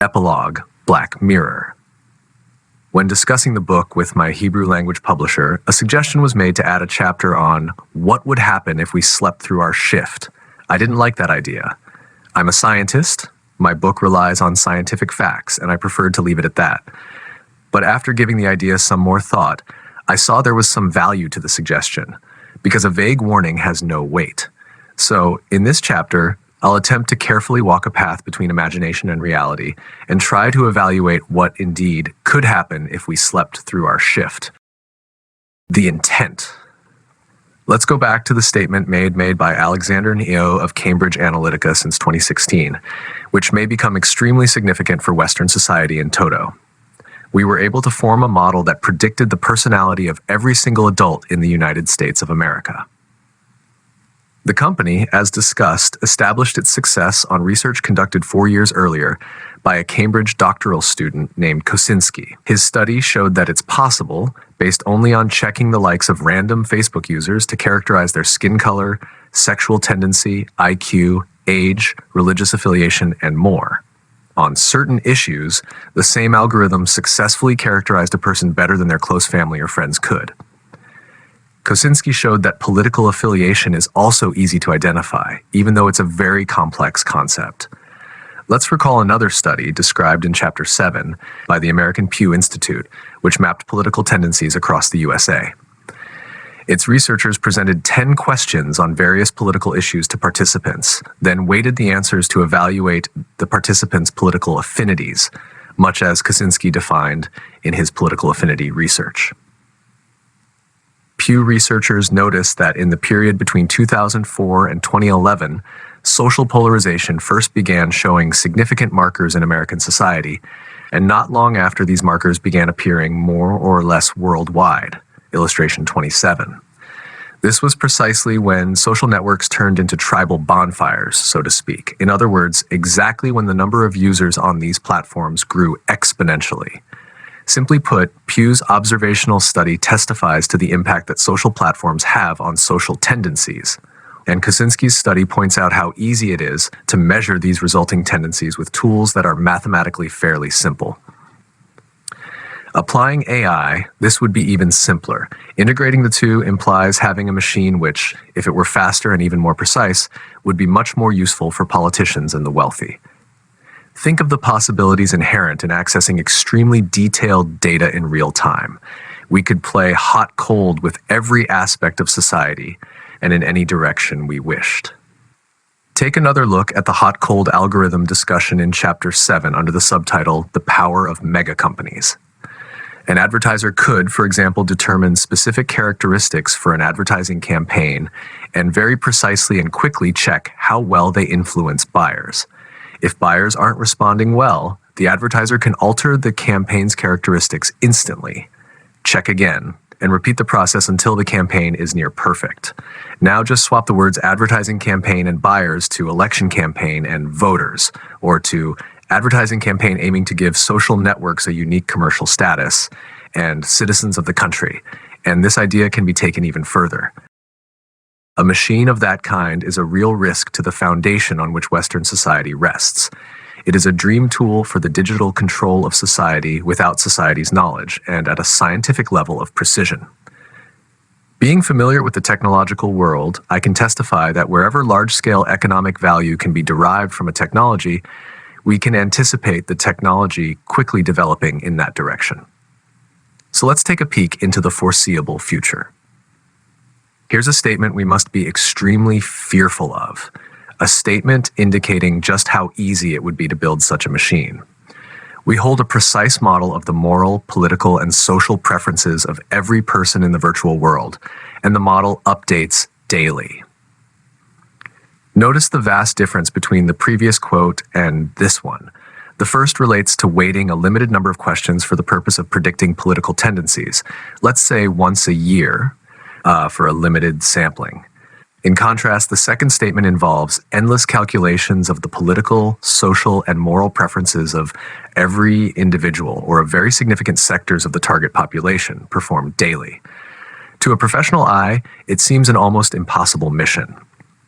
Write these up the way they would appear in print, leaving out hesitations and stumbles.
Epilogue, Black Mirror. When discussing the book with my Hebrew language publisher, a suggestion was made to add a chapter on what would happen if we slept through our shift. I didn't like that idea. I'm a scientist, my book relies on scientific facts, and I preferred to leave it at that. But after giving the idea some more thought, I saw there was some value to the suggestion, because a vague warning has no weight. So, in this chapter, I'll attempt to carefully walk a path between imagination and reality and try to evaluate what indeed could happen if we slept through our shift. The intent. Let's go back to the statement made by Alexander Neo of Cambridge Analytica since 2016, which may become extremely significant for Western society in toto. We were able to form a model that predicted the personality of every single adult in the United States of America. The company, as discussed, established its success on research conducted 4 years earlier by a Cambridge doctoral student named Kosinski. His study showed that it's possible, based only on checking the likes of random Facebook users to characterize their skin color, sexual tendency, IQ, age, religious affiliation, and more. On certain issues, the same algorithm successfully characterized a person better than their close family or friends could. Kosinski showed that political affiliation is also easy to identify, even though it's a very complex concept. Let's recall another study described in Chapter 7 by the American Pew Institute, which mapped political tendencies across the USA. Its researchers presented 10 questions on various political issues to participants, then weighted the answers to evaluate the participants' political affinities, much as Kosinski defined in his political affinity research. Pew researchers noticed that in the period between 2004 and 2011, social polarization first began showing significant markers in American society, and not long after these markers began appearing more or less worldwide. Illustration 27. This was precisely when social networks turned into tribal bonfires, so to speak. In other words, exactly when the number of users on these platforms grew exponentially. Simply put, Pew's observational study testifies to the impact that social platforms have on social tendencies. And Kosinski's study points out how easy it is to measure these resulting tendencies with tools that are mathematically fairly simple. Applying AI, this would be even simpler. Integrating the two implies having a machine which, if it were faster and even more precise, would be much more useful for politicians and the wealthy. Think of the possibilities inherent in accessing extremely detailed data in real time. We could play hot-cold with every aspect of society and in any direction we wished. Take another look at the hot-cold algorithm discussion in Chapter 7 under the subtitle, The Power of Mega Companies. An advertiser could, for example, determine specific characteristics for an advertising campaign and very precisely and quickly check how well they influence buyers. If buyers aren't responding well, the advertiser can alter the campaign's characteristics instantly. Check again, and repeat the process until the campaign is near perfect. Now just swap the words advertising campaign and buyers to election campaign and voters, or to advertising campaign aiming to give social networks a unique commercial status, and citizens of the country, and this idea can be taken even further. A machine of that kind is a real risk to the foundation on which Western society rests. It is a dream tool for the digital control of society without society's knowledge, and at a scientific level of precision. Being familiar with the technological world, I can testify that wherever large-scale economic value can be derived from a technology, we can anticipate the technology quickly developing in that direction. So let's take a peek into the foreseeable future. Here's a statement we must be extremely fearful of, a statement indicating just how easy it would be to build such a machine. We hold a precise model of the moral, political, and social preferences of every person in the virtual world, and the model updates daily. Notice the vast difference between the previous quote and this one. The first relates to weighting a limited number of questions for the purpose of predicting political tendencies, let's say once a year, for a limited sampling. In contrast, the second statement involves endless calculations of the political, social, and moral preferences of every individual or of very significant sectors of the target population, performed daily. To a professional eye, it seems an almost impossible mission.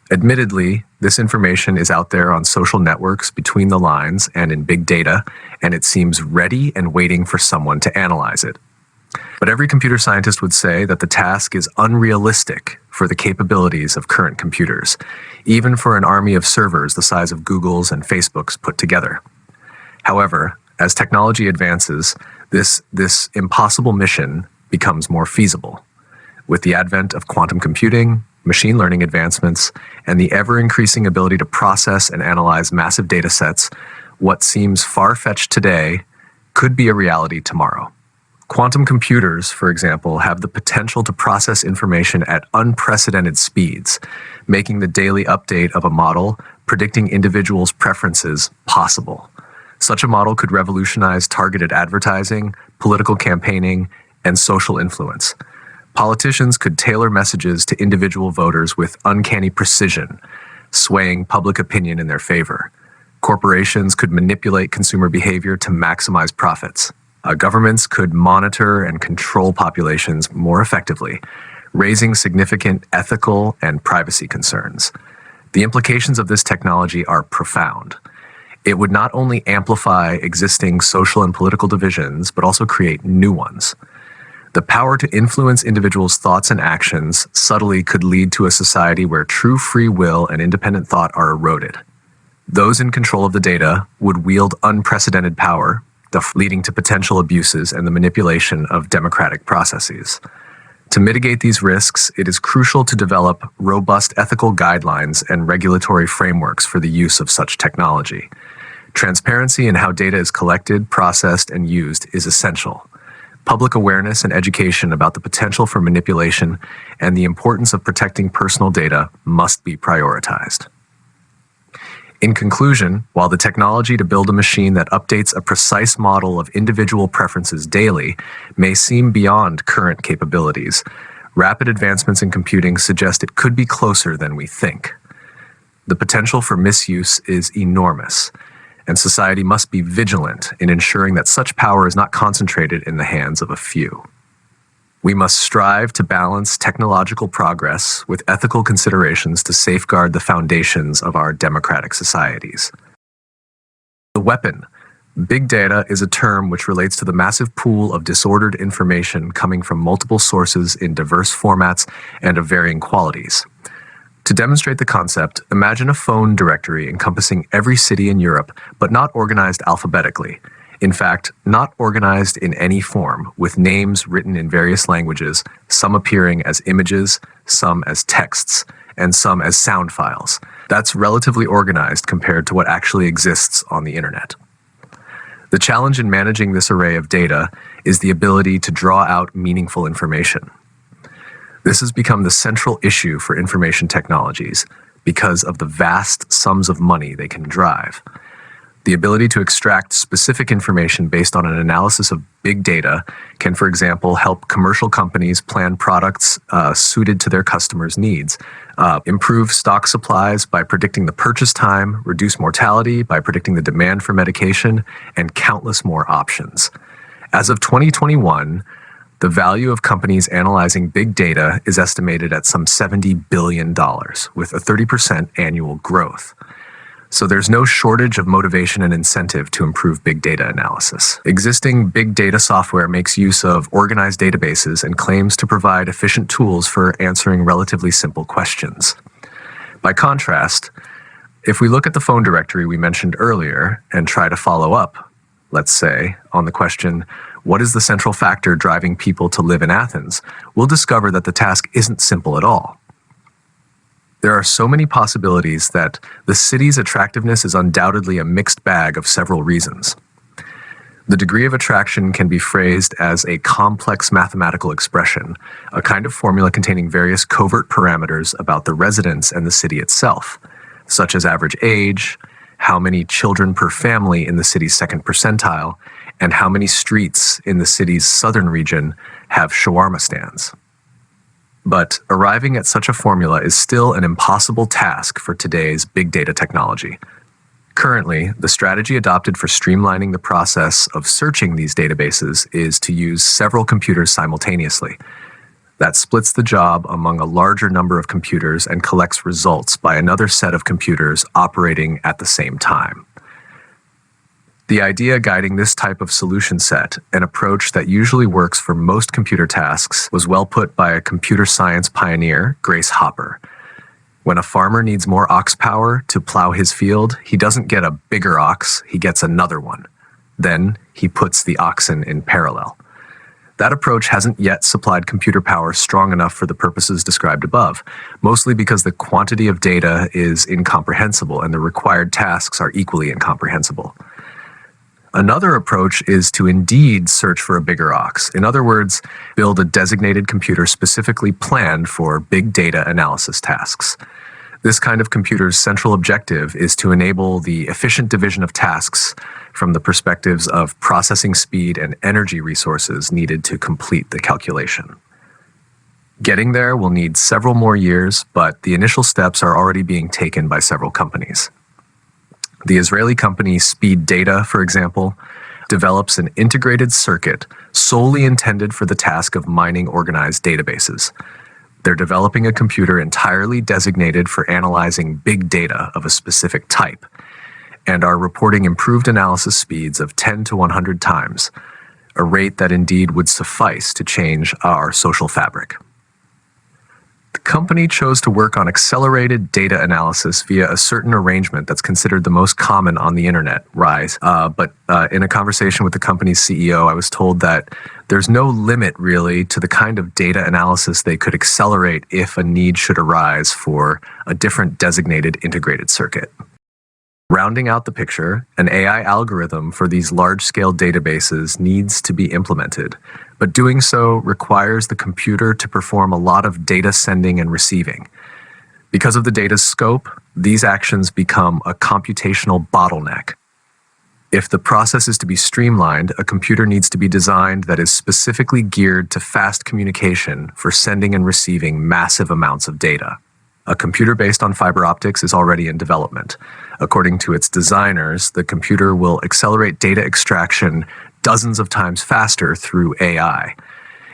Admittedly, this information is out there on social networks between the lines and in big data, and it seems ready and waiting for someone to analyze it. But every computer scientist would say that the task is unrealistic for the capabilities of current computers, even for an army of servers the size of Google's and Facebook's put together. However, as technology advances, this impossible mission becomes more feasible. With the advent of quantum computing, machine learning advancements, and the ever-increasing ability to process and analyze massive data sets, what seems far-fetched today could be a reality tomorrow. Quantum computers, for example, have the potential to process information at unprecedented speeds, making the daily update of a model predicting individuals' preferences possible. Such a model could revolutionize targeted advertising, political campaigning, and social influence. Politicians could tailor messages to individual voters with uncanny precision, swaying public opinion in their favor. Corporations could manipulate consumer behavior to maximize profits. Governments could monitor and control populations more effectively, raising significant ethical and privacy concerns. The implications of this technology are profound. It would not only amplify existing social and political divisions, but also create new ones. The power to influence individuals' thoughts and actions subtly could lead to a society where true free will and independent thought are eroded. Those in control of the data would wield unprecedented power, leading to potential abuses and the manipulation of democratic processes. To mitigate these risks, it is crucial to develop robust ethical guidelines and regulatory frameworks for the use of such technology. Transparency in how data is collected, processed, and used is essential. Public awareness and education about the potential for manipulation and the importance of protecting personal data must be prioritized. In conclusion, while the technology to build a machine that updates a precise model of individual preferences daily may seem beyond current capabilities, rapid advancements in computing suggest it could be closer than we think. The potential for misuse is enormous, and society must be vigilant in ensuring that such power is not concentrated in the hands of a few. We must strive to balance technological progress with ethical considerations to safeguard the foundations of our democratic societies. The weapon. Big data is a term which relates to the massive pool of disordered information coming from multiple sources in diverse formats and of varying qualities. To demonstrate the concept, imagine a phone directory encompassing every city in Europe, but not organized alphabetically. In fact, not organized in any form, with names written in various languages, some appearing as images, some as texts, and some as sound files. That's relatively organized compared to what actually exists on the internet. The challenge in managing this array of data is the ability to draw out meaningful information. This has become the central issue for information technologies because of the vast sums of money they can drive. The ability to extract specific information based on an analysis of big data can, for example, help commercial companies plan products suited to their customers' needs, improve stock supplies by predicting the purchase time, reduce mortality by predicting the demand for medication, and countless more options. As of 2021, the value of companies analyzing big data is estimated at some $70 billion, with a 30% annual growth. So there's no shortage of motivation and incentive to improve big data analysis. Existing big data software makes use of organized databases and claims to provide efficient tools for answering relatively simple questions. By contrast, if we look at the phone directory we mentioned earlier and try to follow up, let's say, on the question, what is the central factor driving people to live in Athens, we'll discover that the task isn't simple at all. There are so many possibilities that the city's attractiveness is undoubtedly a mixed bag of several reasons. The degree of attraction can be phrased as a complex mathematical expression, a kind of formula containing various covert parameters about the residents and the city itself, such as average age, how many children per family in the city's second percentile, and how many streets in the city's southern region have shawarma stands. But arriving at such a formula is still an impossible task for today's big data technology. Currently, the strategy adopted for streamlining the process of searching these databases is to use several computers simultaneously. that splits the job among a larger number of computers and collects results by another set of computers operating at the same time. The idea guiding this type of solution set, an approach that usually works for most computer tasks, was well put by a computer science pioneer, Grace Hopper. When a farmer needs more ox power to plow his field, he doesn't get a bigger ox, he gets another one. Then he puts the oxen in parallel. That approach hasn't yet supplied computer power strong enough for the purposes described above, mostly because the quantity of data is incomprehensible and the required tasks are equally incomprehensible. Another approach is to indeed search for a bigger ox. In other words, build a designated computer specifically planned for big data analysis tasks. This kind of computer's central objective is to enable the efficient division of tasks from the perspectives of processing speed and energy resources needed to complete the calculation. Getting there will need several more years, but the initial steps are already being taken by several companies. The Israeli company Speed Data, for example, develops an integrated circuit solely intended for the task of mining organized databases. They're developing a computer entirely designated for analyzing big data of a specific type, and are reporting improved analysis speeds of 10 to 100 times, a rate that indeed would suffice to change our social fabric. The company chose to work on accelerated data analysis via a certain arrangement that's considered the most common on the internet, RISE. But in a conversation with the company's CEO, I was told that there's no limit really to the kind of data analysis they could accelerate if a need should arise for a different designated integrated circuit. Rounding out the picture, an AI algorithm for these large-scale databases needs to be implemented, but doing so requires the computer to perform a lot of data sending and receiving. Because of the data's scope, these actions become a computational bottleneck. If the process is to be streamlined, a computer needs to be designed that is specifically geared to fast communication for sending and receiving massive amounts of data. A computer based on fiber optics is already in development. According to its designers, the computer will accelerate data extraction dozens of times faster through AI.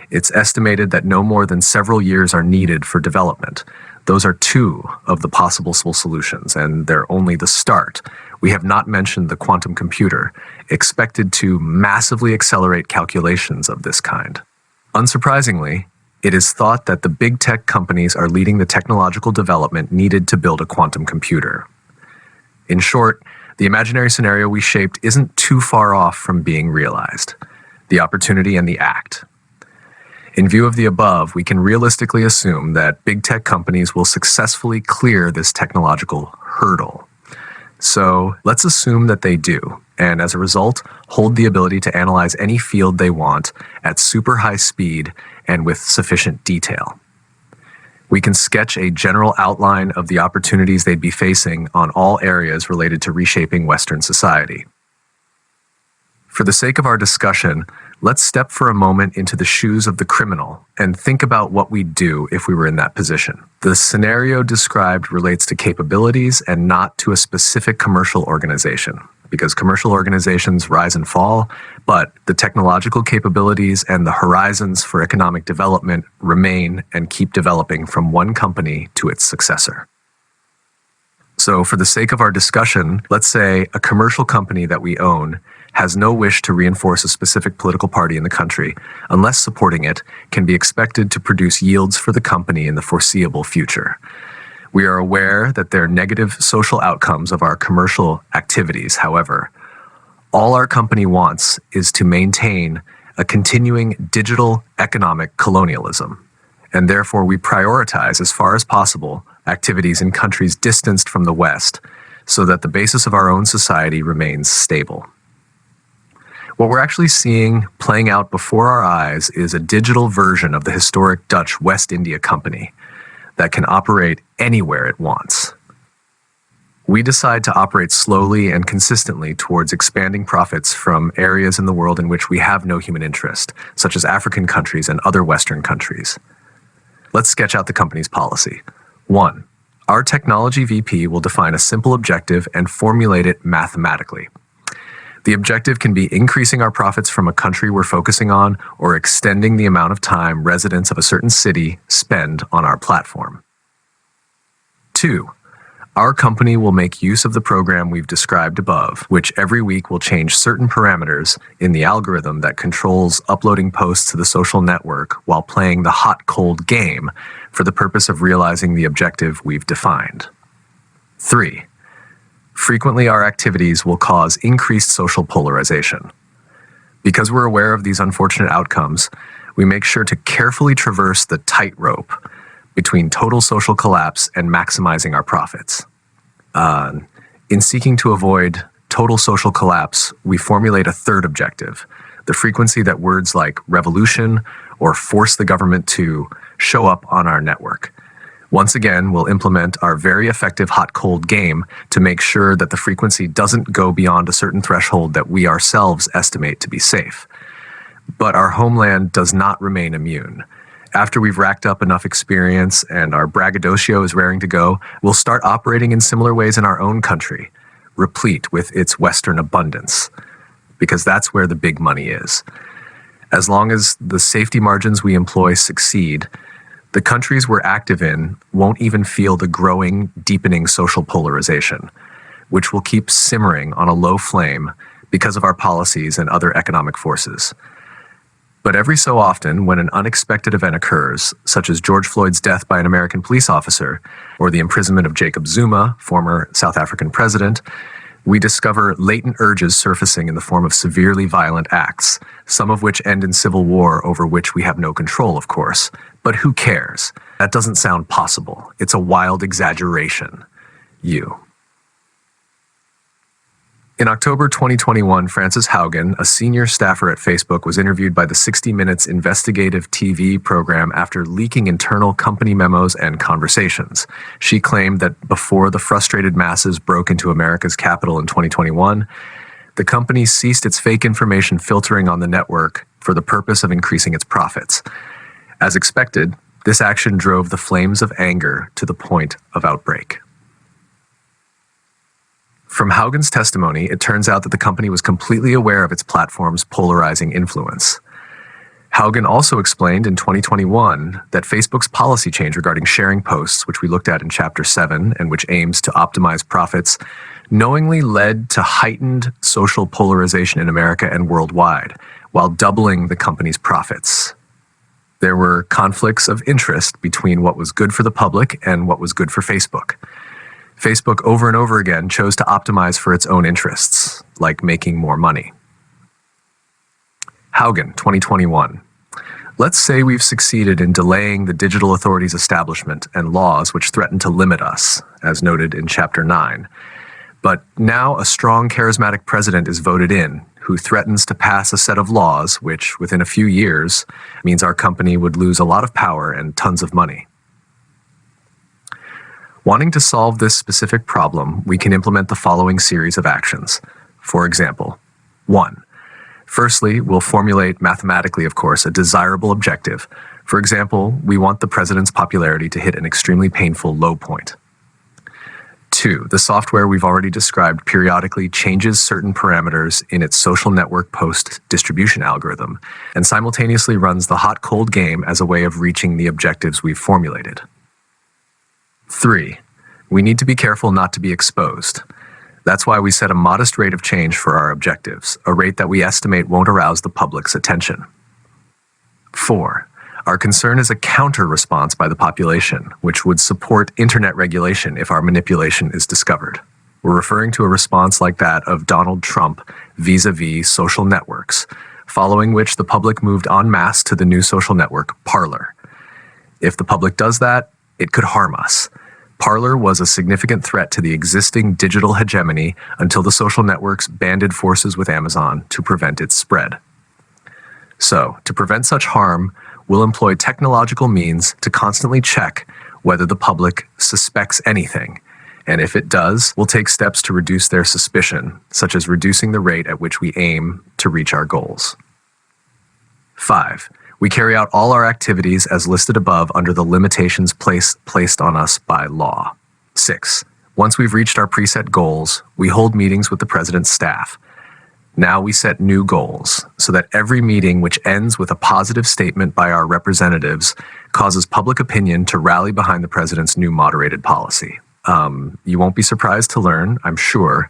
It's estimated that no more than several years are needed for development. Those are two of the possible solutions, and they're only the start. We have not mentioned the quantum computer, expected to massively accelerate calculations of this kind. Unsurprisingly, it is thought that the big tech companies are leading the technological development needed to build a quantum computer. In short, the imaginary scenario we shaped isn't too far off from being realized. The opportunity and the act. In view of the above, we can realistically assume that big tech companies will successfully clear this technological hurdle. So let's assume that they do, and as a result, hold the ability to analyze any field they want at super high speed and with sufficient detail. We can sketch a general outline of the opportunities they'd be facing on all areas related to reshaping Western society. For the sake of our discussion, let's step for a moment into the shoes of the criminal and think about what we'd do if we were in that position. The scenario described relates to capabilities and not to a specific commercial organization, because commercial organizations rise and fall, but the technological capabilities and the horizons for economic development remain and keep developing from one company to its successor. So for the sake of our discussion, let's say a commercial company that we own has no wish to reinforce a specific political party in the country, unless supporting it can be expected to produce yields for the company in the foreseeable future. We are aware that there are negative social outcomes of our commercial activities. However, all our company wants is to maintain a continuing digital economic colonialism, and therefore we prioritize as far as possible activities in countries distanced from the West so that the basis of our own society remains stable. What we're actually seeing playing out before our eyes is a digital version of the historic Dutch West India Company that can operate anywhere it wants. We decide to operate slowly and consistently towards expanding profits from areas in the world in which we have no human interest, such as African countries and other Western countries. Let's sketch out the company's policy. 1. Our technology VP will define a simple objective and formulate it mathematically. The objective can be increasing our profits from a country we're focusing on or extending the amount of time residents of a certain city spend on our platform. 2. Our company will make use of the program we've described above, which every week will change certain parameters in the algorithm that controls uploading posts to the social network while playing the hot-cold game for the purpose of realizing the objective we've defined. 3. Frequently, our activities will cause increased social polarization. Because we're aware of these unfortunate outcomes, we make sure to carefully traverse the tightrope between total social collapse and maximizing our profits. In seeking to avoid total social collapse, we formulate a third objective, the frequency that words like revolution or force the government to show up on our network. Once again, we'll implement our very effective hot-cold game to make sure that the frequency doesn't go beyond a certain threshold that we ourselves estimate to be safe. But our homeland does not remain immune. After we've racked up enough experience and our braggadocio is raring to go, we'll start operating in similar ways in our own country, replete with its Western abundance, because that's where the big money is. As long as the safety margins we employ succeed, the countries we're active in won't even feel the growing, deepening social polarization, which will keep simmering on a low flame because of our policies and other economic forces. But every so often, when an unexpected event occurs, such as George Floyd's death by an American police officer, or the imprisonment of Jacob Zuma, former South African president, we discover latent urges surfacing in the form of severely violent acts, some of which end in civil war over which we have no control, of course. But who cares? That doesn't sound possible. It's a wild exaggeration. In October 2021, Frances Haugen, a senior staffer at Facebook, was interviewed by the 60 Minutes investigative TV program after leaking internal company memos and conversations. She claimed that before the frustrated masses broke into America's Capitol in 2021, the company ceased its fake information filtering on the network for the purpose of increasing its profits. As expected, this action drove the flames of anger to the point of outbreak. From Haugen's testimony, it turns out that the company was completely aware of its platform's polarizing influence. Haugen also explained in 2021 that Facebook's policy change regarding sharing posts, which we looked at in Chapter 7 and which aims to optimize profits, knowingly led to heightened social polarization in America and worldwide, while doubling the company's profits. There were conflicts of interest between what was good for the public and what was good for Facebook. Facebook over and over again chose to optimize for its own interests, like making more money. Haugen, 2021. Let's say we've succeeded in delaying the digital authorities' establishment and laws which threaten to limit us, as noted in Chapter 9. But now a strong, charismatic president is voted in, who threatens to pass a set of laws which, within a few years, means our company would lose a lot of power and tons of money. Wanting to solve this specific problem, we can implement the following series of actions. For example, 1. Firstly, we'll formulate mathematically, of course, a desirable objective. For example, we want the president's popularity to hit an extremely painful low point. 2. The software we've already described periodically changes certain parameters in its social network post distribution algorithm and simultaneously runs the hot-cold game as a way of reaching the objectives we've formulated. 3. We need to be careful not to be exposed. That's why we set a modest rate of change for our objectives, a rate that we estimate won't arouse the public's attention. 4. Our concern is a counter-response by the population, which would support internet regulation if our manipulation is discovered. We're referring to a response like that of Donald Trump vis-a-vis social networks, following which the public moved en masse to the new social network, Parler. If the public does that, it could harm us. Parler was a significant threat to the existing digital hegemony until the social networks banded forces with Amazon to prevent its spread. So, to prevent such harm, we'll employ technological means to constantly check whether the public suspects anything, and if it does, we'll take steps to reduce their suspicion, such as reducing the rate at which we aim to reach our goals. 5. We carry out all our activities as listed above under the limitations placed on us by law. 6. Once we've reached our preset goals, we hold meetings with the president's staff. Now we set new goals so that every meeting which ends with a positive statement by our representatives causes public opinion to rally behind the president's new moderated policy. You won't be surprised to learn, I'm sure,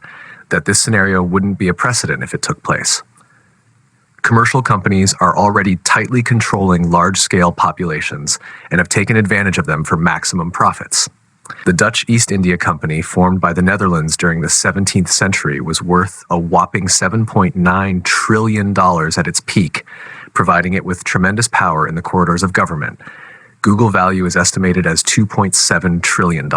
that this scenario wouldn't be a precedent if it took place. Commercial companies are already tightly controlling large-scale populations and have taken advantage of them for maximum profits. The Dutch East India Company, formed by the Netherlands during the 17th century, was worth a whopping $7.9 trillion at its peak, providing it with tremendous power in the corridors of government. Google value is estimated as $2.7 trillion.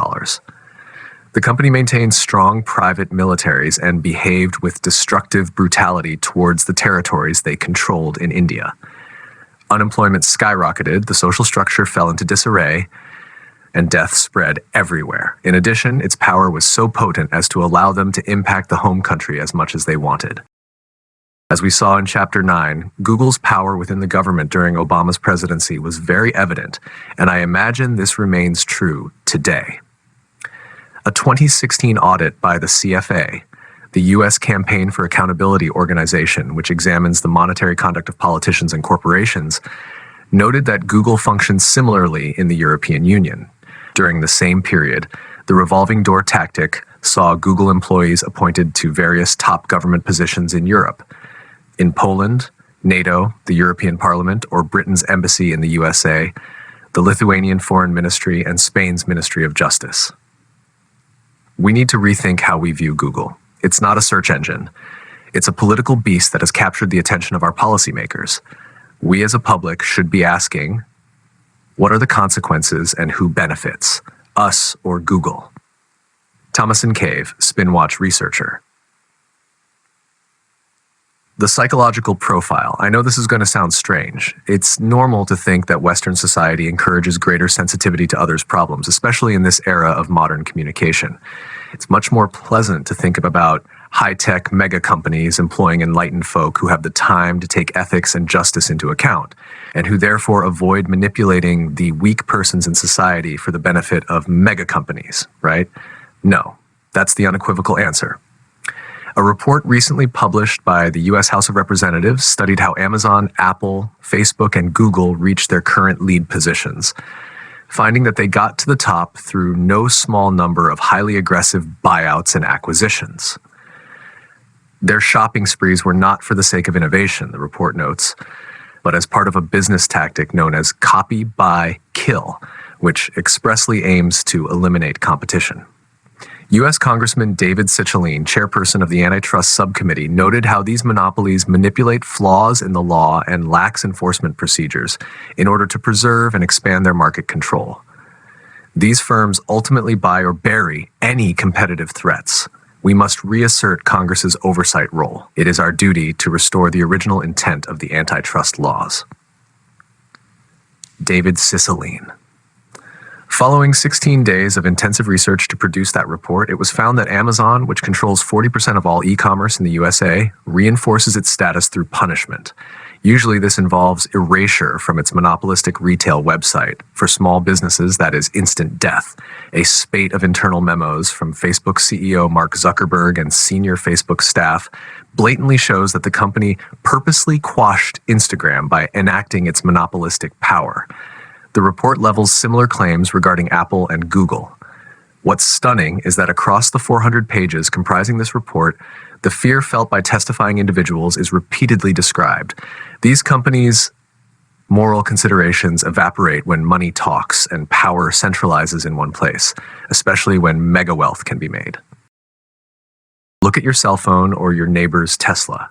The company maintained strong private militaries and behaved with destructive brutality towards the territories they controlled in India. Unemployment skyrocketed, the social structure fell into disarray, and death spread everywhere. In addition, its power was so potent as to allow them to impact the home country as much as they wanted. As we saw in Chapter 9, Google's power within the government during Obama's presidency was very evident, and I imagine this remains true today. A 2016 audit by the CFA, the U.S. Campaign for Accountability organization, which examines the monetary conduct of politicians and corporations, noted that Google functions similarly in the European Union. During the same period, the revolving door tactic saw Google employees appointed to various top government positions in Europe. In Poland, NATO, the European Parliament, or Britain's embassy in the USA, the Lithuanian Foreign Ministry, and Spain's Ministry of Justice. We need to rethink how we view Google. It's not a search engine. It's a political beast that has captured the attention of our policymakers. We as a public should be asking, what are the consequences and who benefits, us or Google? Thomason Cave, Spinwatch researcher. The psychological profile. I know this is going to sound strange. It's normal to think that Western society encourages greater sensitivity to others' problems, especially in this era of modern communication. It's much more pleasant to think about high-tech mega companies employing enlightened folk who have the time to take ethics and justice into account, and who therefore avoid manipulating the weak persons in society for the benefit of mega companies, right? No, that's the unequivocal answer. A report recently published by the U.S. House of Representatives studied how Amazon, Apple, Facebook, and Google reached their current lead positions, finding that they got to the top through no small number of highly aggressive buyouts and acquisitions. Their shopping sprees were not for the sake of innovation, the report notes, but as part of a business tactic known as copy, buy, kill, which expressly aims to eliminate competition. U.S. Congressman David Cicilline, chairperson of the Antitrust Subcommittee, noted how these monopolies manipulate flaws in the law and lax enforcement procedures in order to preserve and expand their market control. These firms ultimately buy or bury any competitive threats. We must reassert Congress's oversight role. It is our duty to restore the original intent of the antitrust laws. David Cicilline. Following 16 days of intensive research to produce that report, it was found that Amazon, which controls 40% of all e-commerce in the USA, reinforces its status through punishment. Usually this involves erasure from its monopolistic retail website. For small businesses, that is instant death. A spate of internal memos from Facebook CEO Mark Zuckerberg and senior Facebook staff blatantly shows that the company purposely quashed Instagram by enacting its monopolistic power. The report levels similar claims regarding Apple and Google. What's stunning is that across the 400 pages comprising this report, the fear felt by testifying individuals is repeatedly described. These companies' moral considerations evaporate when money talks and power centralizes in one place, especially when mega wealth can be made. Look at your cell phone or your neighbor's Tesla.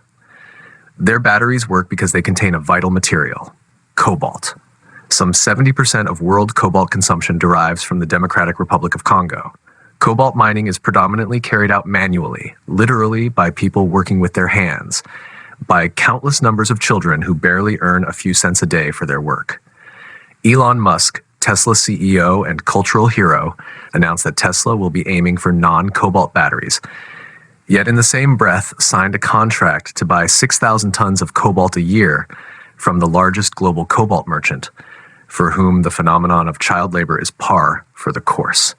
Their batteries work because they contain a vital material, cobalt. Some 70% of world cobalt consumption derives from the Democratic Republic of Congo. Cobalt mining is predominantly carried out manually, literally by people working with their hands, by countless numbers of children who barely earn a few cents a day for their work. Elon Musk, Tesla CEO and cultural hero, announced that Tesla will be aiming for non-cobalt batteries, yet in the same breath signed a contract to buy 6,000 tons of cobalt a year from the largest global cobalt merchant, for whom the phenomenon of child labor is par for the course.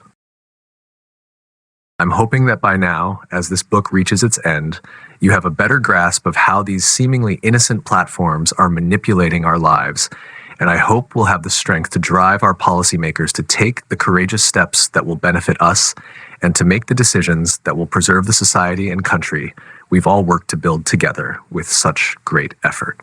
I'm hoping that by now, as this book reaches its end, you have a better grasp of how these seemingly innocent platforms are manipulating our lives, and I hope we'll have the strength to drive our policymakers to take the courageous steps that will benefit us and to make the decisions that will preserve the society and country we've all worked to build together with such great effort.